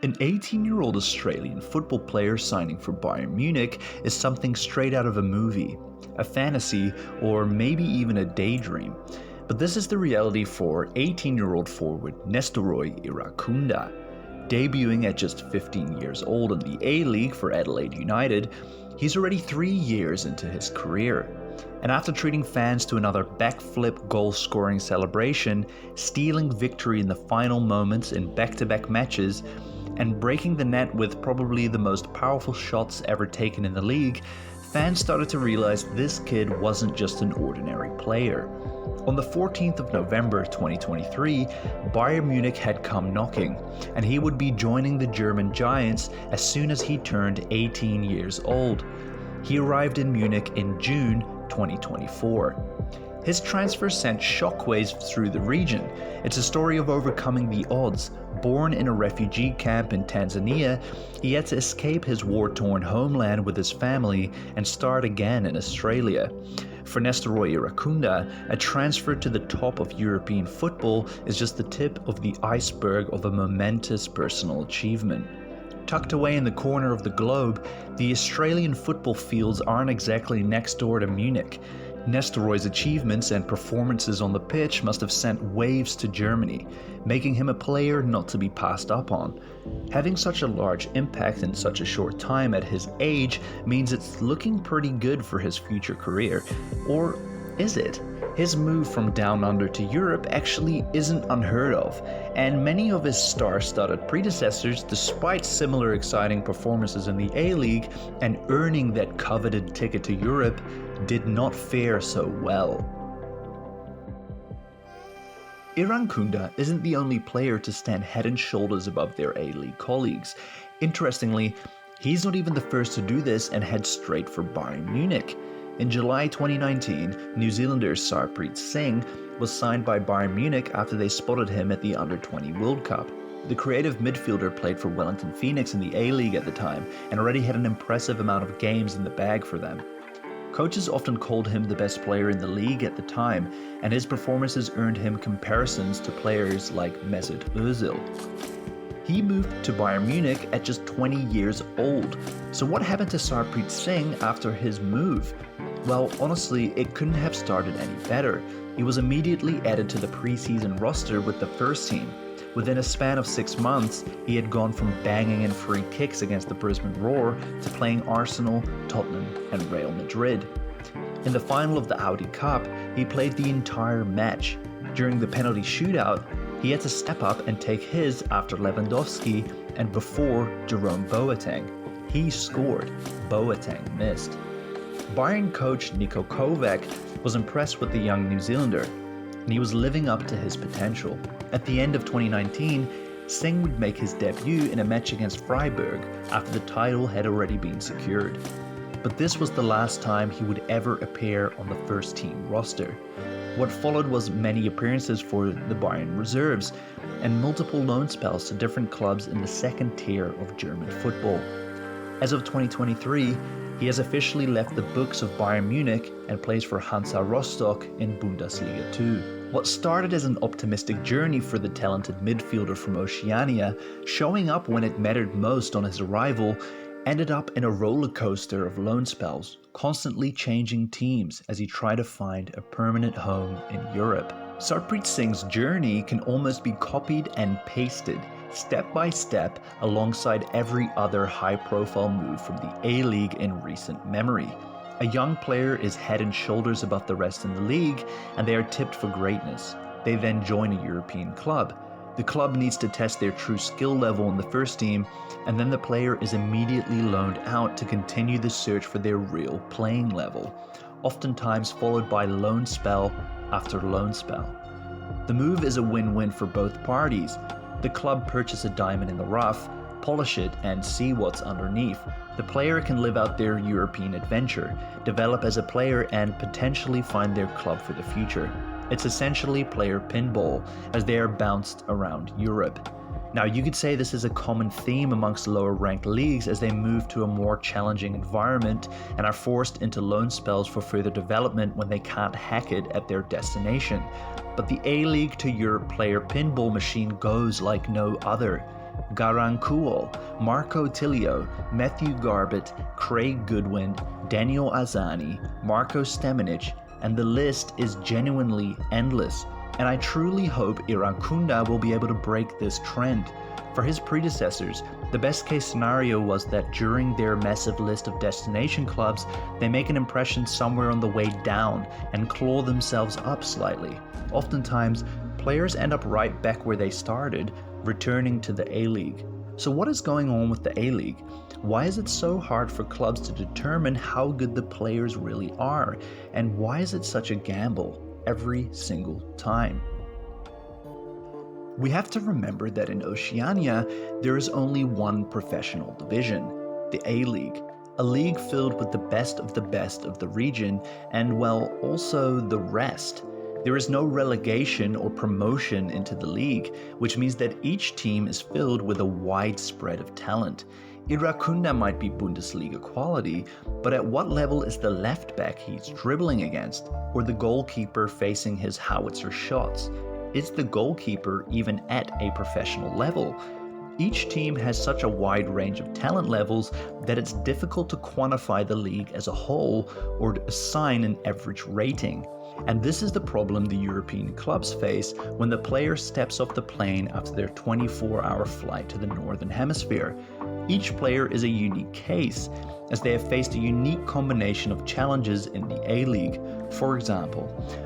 An 18-year-old Australian football player signing for Bayern Munich is something straight out of a movie, a fantasy, or maybe even a daydream. But this is the reality for 18-year-old forward Nestoroy Irankunda. Debuting at just 15 years old in the A-League for Adelaide United, he's already 3 years into his career. And after treating fans to another backflip goal-scoring celebration, stealing victory in the final moments in back-to-back matches, and breaking the net with probably the most powerful shots ever taken in the league, fans started to realize this kid wasn't just an ordinary player. On the 14th of November 2023, Bayern Munich had come knocking, and he would be joining the German Giants as soon as he turned 18 years old. He arrived in Munich in June 2024. His transfer sent shockwaves through the region. It's a story of overcoming the odds. Born in a refugee camp in Tanzania, he had to escape his war-torn homeland with his family and start again in Australia. For Nestoroy Irankunda, a transfer to the top of European football is just the tip of the iceberg of a momentous personal achievement. Tucked away in the corner of the globe, the Australian football fields aren't exactly next door to Munich. Nestoroy's achievements and performances on the pitch must have sent waves to Germany, making him a player not to be passed up on. Having such a large impact in such a short time at his age means it's looking pretty good for his future career. Or is it? His move from down under to Europe actually isn't unheard of, and many of his star-studded predecessors, despite similar exciting performances in the A-League and earning that coveted ticket to Europe, did not fare so well. Irankunda isn't the only player to stand head and shoulders above their A-League colleagues. Interestingly, he's not even the first to do this and head straight for Bayern Munich. In July 2019, New Zealander Sarpreet Singh was signed by Bayern Munich after they spotted him at the Under-20 World Cup. The creative midfielder played for Wellington Phoenix in the A-League at the time and already had an impressive amount of games in the bag for them. Coaches often called him the best player in the league at the time, and his performances earned him comparisons to players like Mesut Ozil. He moved to Bayern Munich at just 20 years old. So what happened to Sarpreet Singh after his move? Well, honestly, it couldn't have started any better. He was immediately added to the preseason roster with the first team. Within a span of 6 months, he had gone from banging in free kicks against the Brisbane Roar to playing Arsenal, Tottenham, and Real Madrid. In the final of the Audi Cup, he played the entire match. During the penalty shootout, he had to step up and take his after Lewandowski and before Jerome Boateng. He scored, Boateng missed. Bayern coach Niko Kovac was impressed with the young New Zealander, and he was living up to his potential. At the end of 2019, Singh would make his debut in a match against Freiburg after the title had already been secured. But this was the last time he would ever appear on the first team roster. What followed was many appearances for the Bayern reserves and multiple loan spells to different clubs in the second tier of German football. As of 2023, he has officially left the books of Bayern Munich and plays for Hansa Rostock in BundesLiga 2. What started as an optimistic journey for the talented midfielder from Oceania, showing up when it mattered most on his arrival, ended up in a roller coaster of loan spells, constantly changing teams as he tried to find a permanent home in Europe. Sarpreet Singh's journey can almost be copied and pasted, step by step, alongside every other high-profile move from the A-League in recent memory. A young player is head and shoulders above the rest in the league, and they are tipped for greatness. They then join a European club. The club needs to test their true skill level in the first team, and then the player is immediately loaned out to continue the search for their real playing level, oftentimes followed by loan spell after loan spell. The move is a win-win for both parties. The club purchase a diamond in the rough, polish it, and see what's underneath. The player can live out their European adventure, develop as a player, and potentially find their club for the future. It's essentially player pinball, as they are bounced around Europe. Now, you could say this is a common theme amongst lower-ranked leagues as they move to a more challenging environment and are forced into loan spells for further development when they can't hack it at their destination. But the A-League to Europe player pinball machine goes like no other. Garang Kuol, Marco Tilio, Matthew Garbett, Craig Goodwin, Daniel Azani, Marco Stemenic, and the list is genuinely endless. And I truly hope Irankunda will be able to break this trend. For his predecessors, the best case scenario was that during their massive list of destination clubs, they make an impression somewhere on the way down and claw themselves up slightly. Oftentimes, players end up right back where they started, returning to the A-League. So what is going on with the A-League? Why is it so hard for clubs to determine how good the players really are? And why is it such a gamble every single time? We have to remember that in Oceania, there is only one professional division, the A-League, a league filled with the best of the region, and well, also the rest. There is no relegation or promotion into the league, which means that each team is filled with a wide spread of talent. Irankunda might be BundesLiga quality, but at what level is the left back he's dribbling against, or the goalkeeper facing his howitzer shots? Is the goalkeeper even at a professional level? Each team has such a wide range of talent levels that it's difficult to quantify the league as a whole or to assign an average rating. And this is the problem the European clubs face when the player steps off the plane after their 24-hour flight to the Northern Hemisphere. Each player is a unique case, as they have faced a unique combination of challenges in the A-League. For example,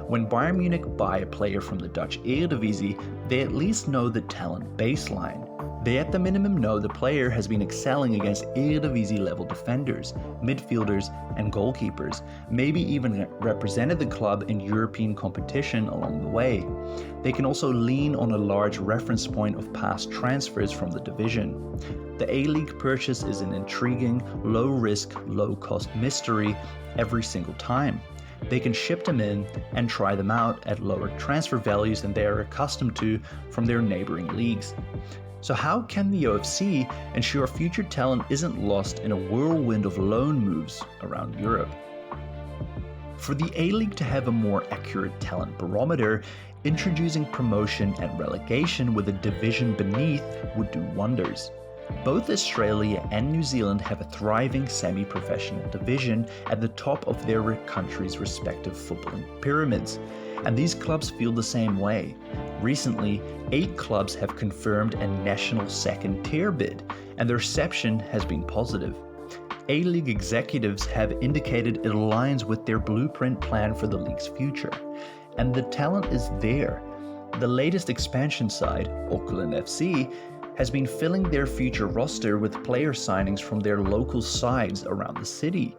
when Bayern Munich buy a player from the Dutch Eredivisie, they at least know the talent baseline. They at the minimum know the player has been excelling against Eredivisie-level defenders, midfielders, and goalkeepers, maybe even represented the club in European competition along the way. They can also lean on a large reference point of past transfers from the division. The A-League purchase is an intriguing, low-risk, low-cost mystery every single time. They can ship them in and try them out at lower transfer values than they are accustomed to from their neighboring leagues. So how can the OFC ensure future talent isn't lost in a whirlwind of loan moves around Europe? For the A-League to have a more accurate talent barometer, introducing promotion and relegation with a division beneath would do wonders. Both Australia and New Zealand have a thriving semi-professional division at the top of their country's respective footballing pyramids, and these clubs feel the same way. Recently, 8 clubs have confirmed a national second-tier bid, and the reception has been positive. A-League executives have indicated it aligns with their blueprint plan for the league's future, and the talent is there. The latest expansion side, Auckland FC, has been filling their future roster with player signings from their local sides around the city.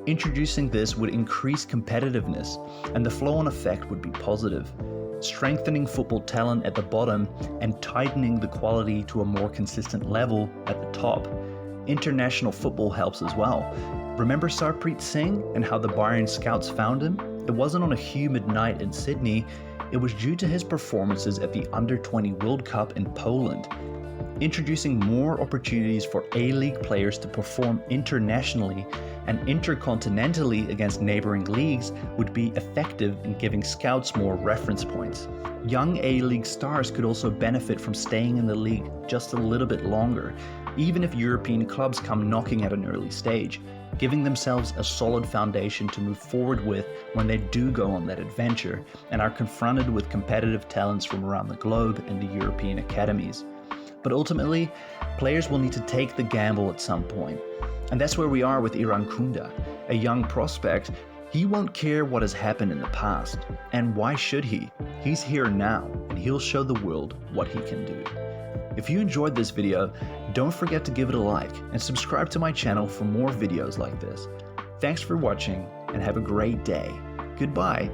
Introducing this would increase competitiveness, and the flow-on effect would be positive, strengthening football talent at the bottom and tightening the quality to a more consistent level at the top. International football helps as well. Remember Sarpreet Singh and how the Bayern scouts found him? It wasn't on a humid night in Sydney, it was due to his performances at the Under-20 World Cup in Poland. Introducing more opportunities for A-League players to perform internationally and intercontinentally against neighboring leagues would be effective in giving scouts more reference points. Young A-League stars could also benefit from staying in the league just a little bit longer, even if European clubs come knocking at an early stage, giving themselves a solid foundation to move forward with when they do go on that adventure and are confronted with competitive talents from around the globe in the European academies. But ultimately, players will need to take the gamble at some point. And that's where we are with Irankunda, a young prospect. He won't care what has happened in the past. And why should he? He's here now, and he'll show the world what he can do. If you enjoyed this video, don't forget to give it a like and subscribe to my channel for more videos like this. Thanks for watching, and have a great day. Goodbye.